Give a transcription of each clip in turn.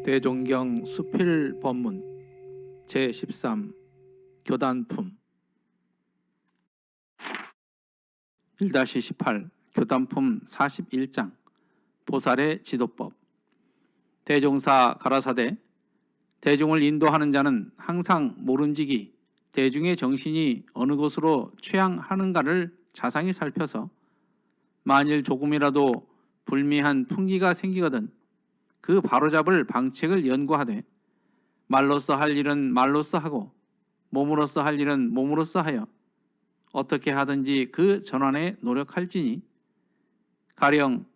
대종경 수필법문 제13 교단품 1-18 교단품 41장 보살의 지도법. 대종사 가라사대 대중을 인도하는 자는 항상 모름지기 대중의 정신이 어느 곳으로 취향하는가를 자상히 살펴서 만일 조금이라도 불미한 풍기가 생기거든 그 바로잡을 방책을 연구하되 말로써 할 일은 말로써 하고 몸으로써 할 일은 몸으로써 하여 어떻게 하든지 그 전환에 노력할지니 가령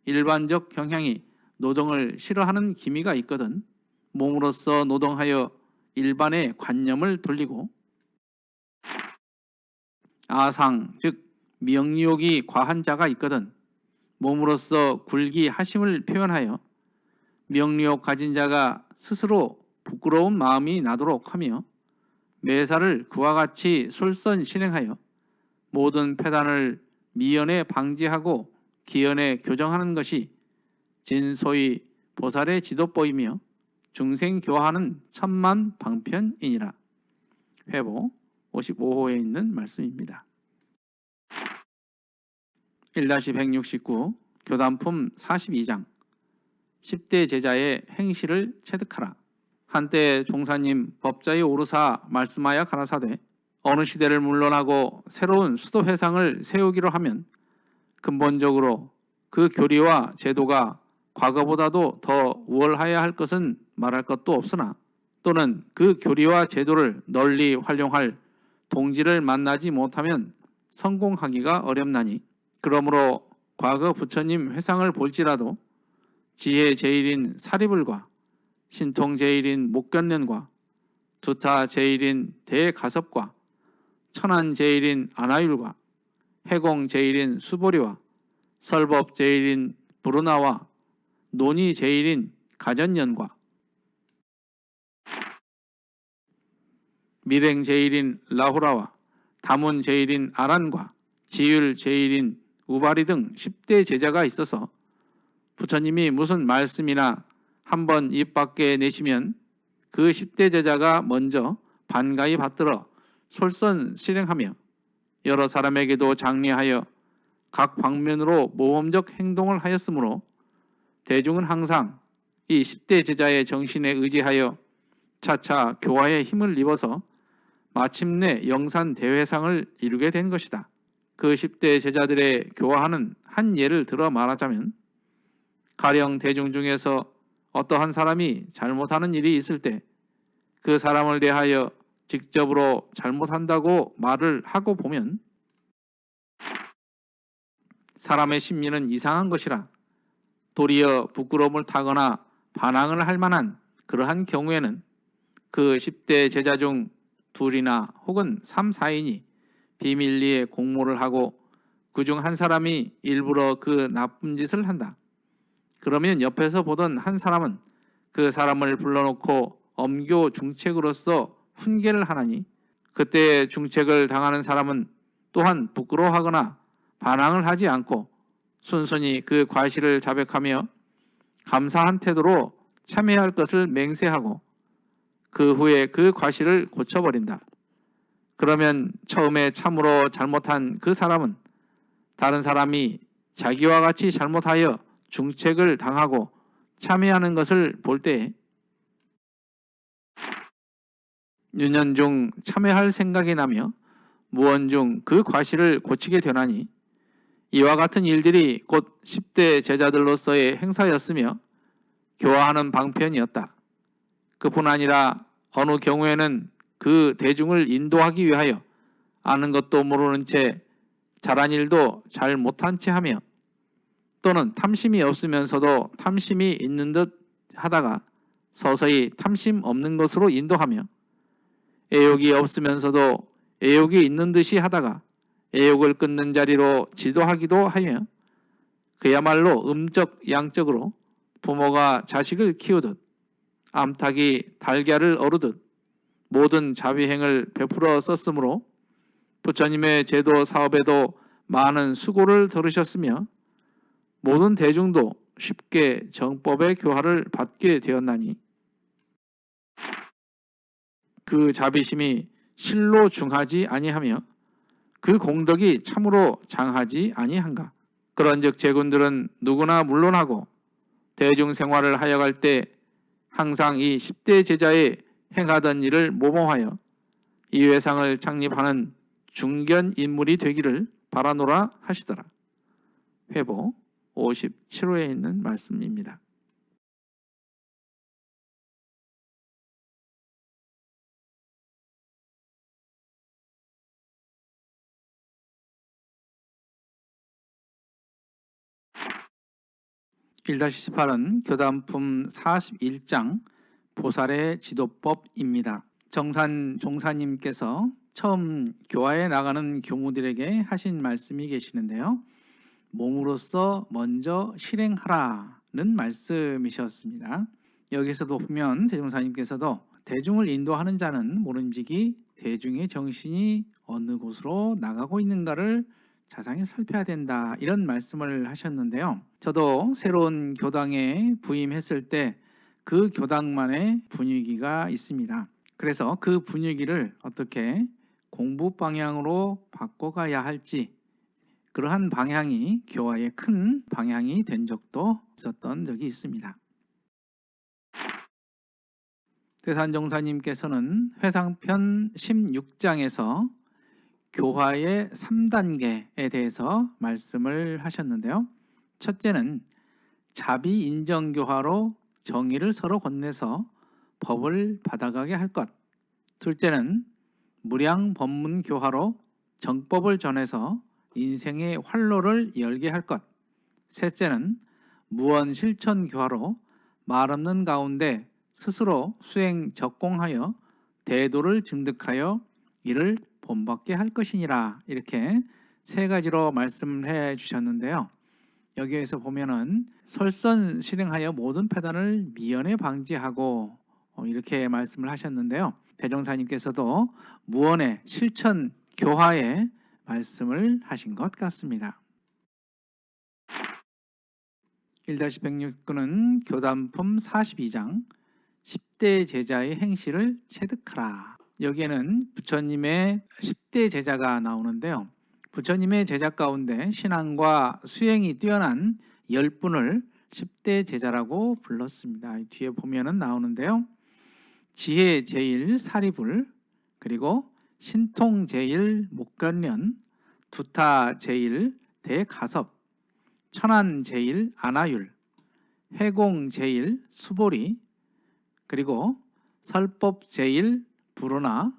일반적 경향이 노동을 싫어하는 기미가 있거든 몸으로써 노동하여 일반의 관념을 돌리고 아상 즉 명리욕이 과한 자가 있거든 몸으로써 굴기하심을 표현하여 명리욕 가진 자가 스스로 부끄러운 마음이 나도록 하며 매사를 그와 같이 솔선실행하여 모든 패단을 미연에 방지하고 기연에 교정하는 것이 진소의 보살의 지도법이며 중생교화하는 천만 방편이니라. 회보 55호에 있는 말씀입니다. 1-169 교단품 42장 10대 제자의 행실을 체득하라. 한때 종사님 법자의 오르사 말씀하여 가라사대 어느 시대를 물러나고 새로운 수도회상을 세우기로 하면 근본적으로 그 교리와 제도가 과거보다도 더 우월하여야 할 것은 말할 것도 없으나 또는 그 교리와 제도를 널리 활용할 동지를 만나지 못하면 성공하기가 어렵나니 그러므로 과거 부처님 회상을 볼지라도 지혜 제일인 사리불과 신통 제일인 목견련과 두타 제일인 대가섭과 천안 제일인 안하율과 해공 제일인 수보리와 설법 제일인 부르나와 논의 제일인 가전연과 밀행 제일인 라후라와 다문 제일인 아란과 지율 제일인 우바리 등 10대 제자가 있어서 부처님이 무슨 말씀이나 한번 입 밖에 내시면 그 10대 제자가 먼저 반가이 받들어 솔선실행하며 여러 사람에게도 장려하여 각 방면으로 모험적 행동을 하였으므로 대중은 항상 이 10대 제자의 정신에 의지하여 차차 교화의 힘을 입어서 마침내 영산 대회상을 이루게 된 것이다. 그 10대 제자들의 교화하는 한 예를 들어 말하자면 가령 대중 중에서 어떠한 사람이 잘못하는 일이 있을 때 그 사람을 대하여 직접으로 잘못한다고 말을 하고 보면 사람의 심리는 이상한 것이라 도리어 부끄러움을 타거나 반항을 할 만한 그러한 경우에는 그 10대 제자 중 둘이나 혹은 3, 4인이 비밀리에 공모를 하고 그중 한 사람이 일부러 그 나쁜 짓을 한다. 그러면 옆에서 보던 한 사람은 그 사람을 불러놓고 엄교 중책으로서 훈계를 하나니 그때 중책을 당하는 사람은 또한 부끄러워하거나 반항을 하지 않고 순순히 그 과실을 자백하며 감사한 태도로 참여해야 할 것을 맹세하고 그 후에 그 과실을 고쳐버린다. 그러면 처음에 참으로 잘못한 그 사람은 다른 사람이 자기와 같이 잘못하여 중책을 당하고 참여하는 것을 볼 때에 유년중 참여할 생각이 나며 무언중 그 과실을 고치게 되나니 이와 같은 일들이 곧 10대 제자들로서의 행사였으며 교화하는 방편이었다. 그뿐 아니라 어느 경우에는 그 대중을 인도하기 위하여 아는 것도 모르는 채 잘한 일도 잘 못한 채 하며 또는 탐심이 없으면서도 탐심이 있는 듯 하다가 서서히 탐심 없는 것으로 인도하며 애욕이 없으면서도 애욕이 있는 듯이 하다가 애욕을 끊는 자리로 지도하기도 하며 그야말로 음적 양적으로 부모가 자식을 키우듯 암탉이 달걀을 어루듯 모든 자비행을 베풀어 썼으므로 부처님의 제도 사업에도 많은 수고를 들으셨으며 모든 대중도 쉽게 정법의 교화를 받게 되었나니 그 자비심이 실로 중하지 아니하며 그 공덕이 참으로 장하지 아니한가. 그런즉 제군들은 누구나 물론하고 대중생활을 하여갈 때 항상 이 10대 제자의 행하던 일을 모범하여 이 회상을 창립하는 중견 인물이 되기를 바라노라 하시더라. 회보 57호에 있는 말씀입니다. (1-18은) 교단품 41장 보살의 지도법입니다. 정산 종사님께서 처음 교화에 나가는 교무들에게 하신 말씀이 계시는데요. 몸으로써 먼저 실행하라는 말씀이셨습니다. 여기서도 보면 대종사님께서도 대중을 인도하는 자는 모름지기 대중의 정신이 어느 곳으로 나가고 있는가를 자상히 살펴야 된다, 이런 말씀을 하셨는데요. 저도 새로운 교당에 부임했을 때 그 교당만의 분위기가 있습니다. 그래서 그 분위기를 어떻게 공부 방향으로 바꿔가야 할지, 그러한 방향이 교화의 큰 방향이 된 적도 있었던 적이 있습니다. 대산종사님께서는 회상편 16장에서 교화의 3단계에 대해서 말씀을 하셨는데요. 첫째는 자비인정교화로 정의를 서로 건네서 법을 받아가게 할 것. 둘째는 무량법문교화로 정법을 전해서 인생의 활로를 열게 할 것. 셋째는 무언실천교화로 말없는 가운데 스스로 수행 적공하여 대도를 증득하여 이를 본받게 할 것이니라. 이렇게 세 가지로 말씀해 주셨는데요. 여기에서 보면은 설선 실행하여 모든 패단을 미연에 방지하고 이렇게 말씀을 하셨는데요. 대종사님께서도 무언의 실천 교화에 말씀을 하신 것 같습니다. 1-106근은 교단품 42장 10대 제자의 행실을 체득하라. 여기에는 부처님의 10대 제자가 나오는데요. 부처님의 제자 가운데 신앙과 수행이 뛰어난 10분을 10대 제자라고 불렀습니다. 뒤에 보면은 나오는데요. 지혜 제일 사리불, 그리고 신통 제일 목견련, 두타 제일 대가섭, 천안 제일 안하율, 해공 제일 수보리, 그리고 설법 제일 불호나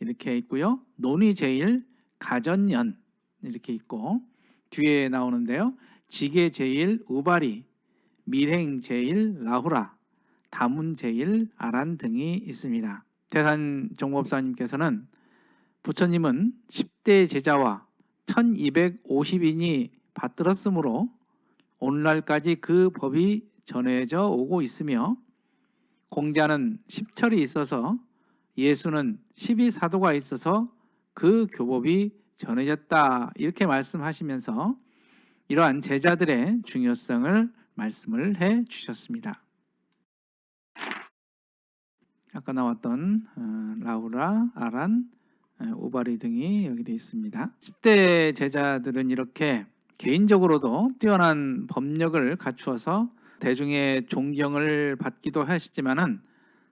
이렇게 있고요. 논의 제일 가전연 이렇게 있고, 뒤에 나오는데요. 지계 제일 우바리, 밀행 제일 라후라, 다문 제일 아란 등이 있습니다. 대산종법사님께서는 부처님은 10대 제자와 1250인이 받들었으므로 오늘날까지 그 법이 전해져 오고 있으며, 공자는 10철이 있어서 예수는 12사도가 있어서 그 교법이 전해졌다, 이렇게 말씀하시면서 이러한 제자들의 중요성을 말씀을 해 주셨습니다. 아까 나왔던 라우라, 아란, 우바리 등이 여기 되어 있습니다. 10대 제자들은 이렇게 개인적으로도 뛰어난 법력을 갖추어서 대중의 존경을 받기도 하시지만은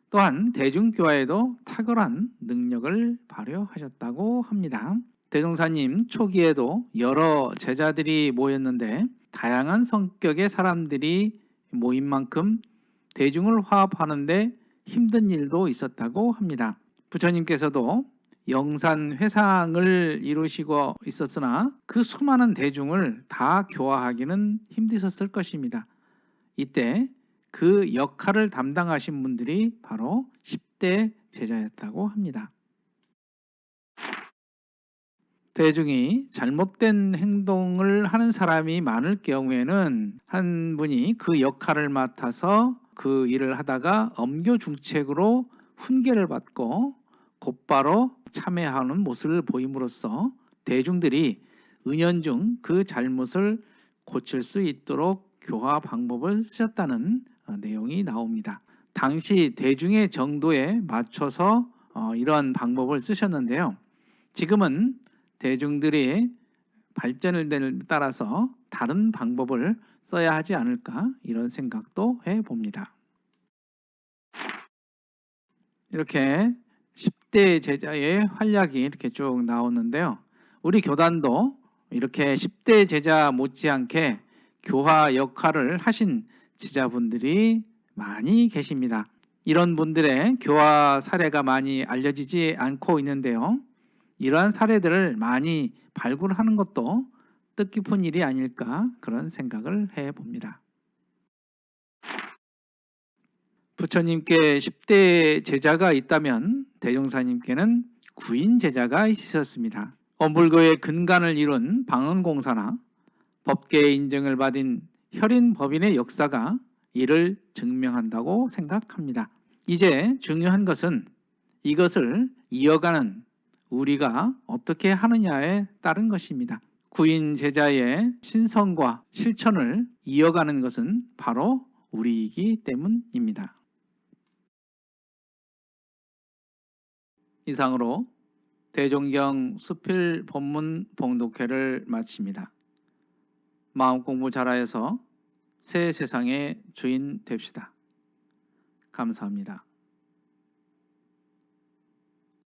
또한 대중교화에도 탁월한 능력을 발휘하셨다고 합니다. 대종사님 초기에도 여러 제자들이 모였는데 다양한 성격의 사람들이 모인 만큼 대중을 화합하는데 힘든 일도 있었다고 합니다. 부처님께서도 영산 회상을 이루시고 있었으나 그 수많은 대중을 다 교화하기는 힘드셨을 것입니다. 이때 그 역할을 담당하신 분들이 바로 10대 제자였다고 합니다. 대중이 잘못된 행동을 하는 사람이 많을 경우에는 한 분이 그 역할을 맡아서 그 일을 하다가 엄교중책으로 훈계를 받고 곧바로 참회하는 모습을 보임으로써 대중들이 은연중 그 잘못을 고칠 수 있도록 교화 방법을 쓰셨다는 내용이 나옵니다. 당시 대중의 정도에 맞춰서 이런 방법을 쓰셨는데요. 지금은 대중들이 발전을 따라서 다른 방법을 써야 하지 않을까 이런 생각도 해봅니다. 이렇게 10대 제자의 활약이 이렇게 쭉 나오는데요. 우리 교단도 이렇게 10대 제자 못지않게 교화 역할을 하신 제자분들이 많이 계십니다. 이런 분들의 교화 사례가 많이 알려지지 않고 있는데요. 이러한 사례들을 많이 발굴하는 것도 뜻깊은 일이 아닐까 그런 생각을 해봅니다. 부처님께 10대 제자가 있다면 대종사님께는 9인 제자가 있으셨습니다. 엄불교의 근간을 이룬 방언공사나 법계 인정을 받은 혈인법인의 역사가 이를 증명한다고 생각합니다. 이제 중요한 것은 이것을 이어가는 우리가 어떻게 하느냐에 따른 것입니다. 9인 제자의 신성과 실천을 이어가는 것은 바로 우리이기 때문입니다. 이상으로 대종경 수필 본문 봉독회를 마칩니다. 마음공부 잘하여서 새 세상의 주인 됩시다. 감사합니다.